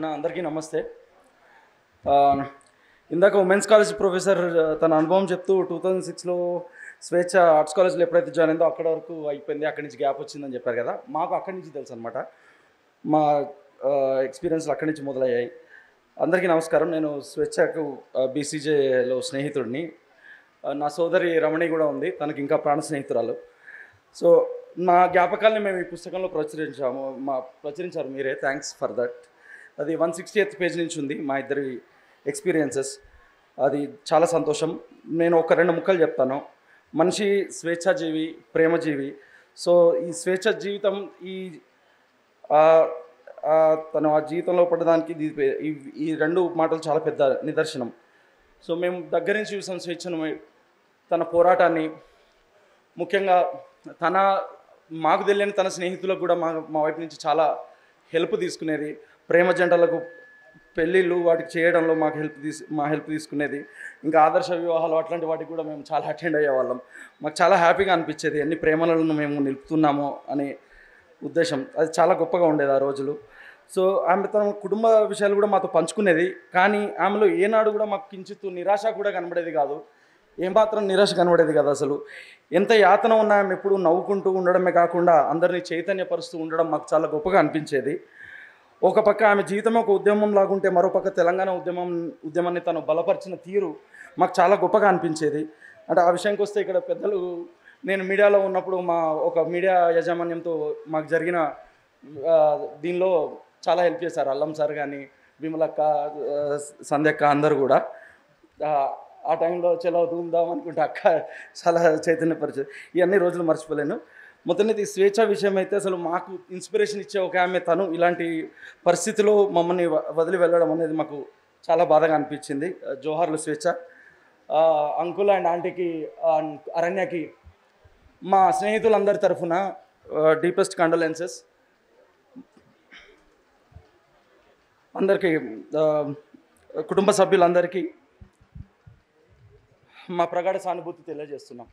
అన్న అందరికీ నమస్తే. ఇందాక ఉమెన్స్ కాలేజ్ ప్రొఫెసర్ తన అనుభవం చెప్తూ 2006లో స్వేచ్ఛ ఆర్ట్స్ కాలేజ్లో ఎప్పుడైతే జాయిన్ అయిందో అక్కడ వరకు అయిపోయింది, అక్కడి నుంచి గ్యాప్ వచ్చిందని చెప్పారు కదా. మాకు అక్కడి నుంచి తెలుసు అనమాట. మా ఎక్స్పీరియన్స్లు అక్కడి నుంచి మొదలయ్యాయి. అందరికీ నమస్కారం. నేను స్వేచ్ఛకు బీసీజేలో స్నేహితుడిని. నా సోదరి రమణి కూడా ఉంది, తనకి ఇంకా ప్రాణ స్నేహితురాలు. సో మా జ్ఞాపకాలని మేము ఈ పుస్తకంలో ప్రచురించారు మీరే, థ్యాంక్స్ ఫర్ దట్. అది 168th పేజ్ నుంచి ఉంది, మా ఇద్దరి ఎక్స్పీరియన్సెస్. అది చాలా సంతోషం. నేను ఒక 2 ముక్కలు చెప్తాను. మనిషి స్వేచ్ఛాజీవి, ప్రేమజీవి. సో ఈ స్వేచ్ఛ జీవితం తను ఆ జీవితంలో పడడానికి ఈ 2 మాటలు చాలా పెద్ద నిదర్శనం. సో మేము దగ్గర నుంచి చూసాం స్వేచ్ఛను, తన పోరాటాన్ని. ముఖ్యంగా మాకు తెలియని తన స్నేహితులకు కూడా మా వైపు నుంచి చాలా హెల్ప్ తీసుకునేది. ప్రేమ జంటలకు పెళ్ళిళ్ళు వాటికి చేయడంలో మా హెల్ప్ తీసుకునేది. ఇంకా ఆదర్శ వివాహాలు అట్లాంటి వాటికి కూడా మేము చాలా అటెండ్ అయ్యేవాళ్ళం. మాకు చాలా హ్యాపీగా అనిపించేది, ఎన్ని ప్రేమలను మేము నిలుపుతున్నామో అనే ఉద్దేశం. అది చాలా గొప్పగా ఉండేది ఆ రోజులు. సో ఆమె తన కుటుంబ విషయాలు కూడా మాతో పంచుకునేది. కానీ ఆమెలో ఏనాడు కూడా మాకు కించిత్తు నిరాశ కూడా కనబడేది కాదు. ఏమాత్రం నిరాశ కనబడేది కాదు అసలు. ఎంత యాతన ఉన్నా ఆమె ఎప్పుడు నవ్వుకుంటూ ఉండడమే కాకుండా అందరినీ చైతన్యపరుస్తూ ఉండడం మాకు చాలా గొప్పగా అనిపించేది. ఒక పక్క ఆమె జీవితం ఒక ఉద్యమం లాగుంటే, మరోపక్క తెలంగాణ ఉద్యమాన్ని తను బలపరిచిన తీరు మాకు చాలా గొప్పగా అనిపించేది. అంటే ఆ విషయానికి వస్తే, ఇక్కడ పెద్దలు, నేను మీడియాలో ఉన్నప్పుడు ఒక మీడియా యాజమాన్యంతో మాకు జరిగిన దీనిలో చాలా హెల్ప్ చేశారు. అల్లం సార్ కానీ, విమలక్క, సంధ్యక్క అందరూ కూడా. ఆ టైంలో చలో ధూమ్దాం అనుకుంటే అక్క చాలా చైతన్యపరిచేది. ఇవన్నీ రోజులు మర్చిపోలేను. మొత్తం ఇది స్వేచ్ఛ విషయం అయితే, అసలు మాకు ఇన్స్పిరేషన్ ఇచ్చే ఒక ఆమె తను ఇలాంటి పరిస్థితిలో మమ్మల్ని వదిలి వెళ్ళడం అనేది మాకు చాలా బాధగా అనిపించింది. జోహార్లు స్వేచ్ఛ. అంకుల్ అండ్ ఆంటీకి, అరణ్యకి మా స్నేహితులందరి తరఫున డీపెస్ట్ కండోలెన్సెస్. అందరికీ, కుటుంబ సభ్యులందరికీ మా ప్రగాఢ సానుభూతి తెలియజేస్తున్నాం.